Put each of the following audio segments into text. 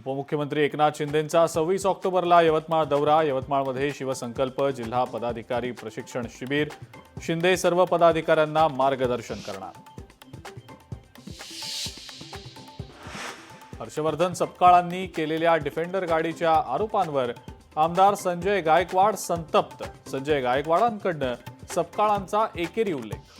उपमुख्यमंत्री एकनाथ शिंदेंचा 26 ऑक्टोबरला यवतमाळ दौरा। यवतमाळमध्ये शिवसंकल्प जिल्हा पदाधिकारी प्रशिक्षण शिबिर। शिंदे सर्व पदाधिकाऱ्यांना मार्गदर्शन करणार। हर्षवर्धन सपकाळांनी केलेल्या डिफेंडर गाडीच्या आरोपांवर आमदार संजय गायकवाड संतप्त। संजय गायकवाडांकडून सपकाळांचा एकेरी उल्लेख।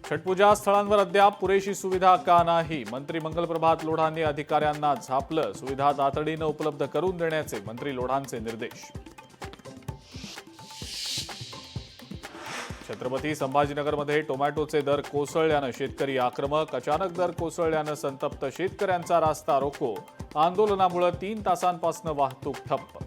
छठपूजा स्थळांवर अद्याप पुरेशी सुविधा का नाही? मंत्री मंगलप्रभात लोढांनी अधिकाऱ्यांना झापलं। सुविधा तातडीनं उपलब्ध करून देण्याचे मंत्री लोढांचे निर्देश। छत्रपती संभाजीनगरमध्ये टोमॅटोचे दर कोसळल्यानं शेतकरी आक्रमक। अचानक दर कोसळल्यानं संतप्त शेतकऱ्यांचा रास्ता रोको। आंदोलनामुळे 3 तासांपासून वाहतूक ठप्प।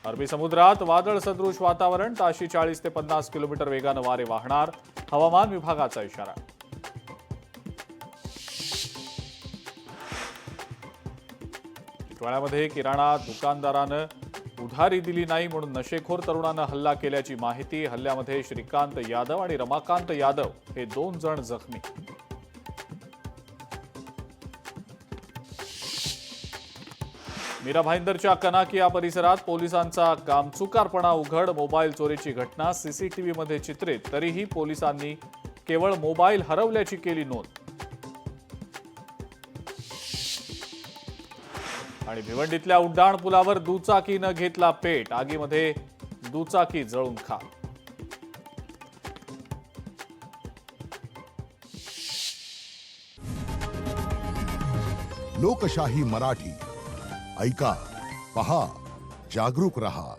अरबी समुद्रात वादळ सदृश वातावरण। ताशी 40 ते 50 किलोमीटर वेगानं वारे वाहणार। हवामान विभागाचा इशारा। टिटवाळ्यामध्ये किराणा दुकानदारानं उधारी दिली नाही म्हणून नशेखोर तरुणानं हल्ला केल्याची माहिती। हल्ल्यामध्ये श्रीकांत यादव आणि रमाकांत यादव हे 2 जण जखमी। मीरा भाईंदरच्या कनाकिया परिसरात पोलिसांचा कामचुकारपणा उघड। मोबाईल चोरीची घटना सीसीटीव्हीमध्ये चित्रित। तरीही पोलिसांनी केवळ मोबाईल हरवल्याची केली नोंद। आणि भिवंडीतल्या उड्डाण पुलावर दुचाकीनं घेतला पेट। आगीमध्ये दुचाकी जळून खाक। लोकशाही मराठी ऐका, पहा, जागरूक रहा।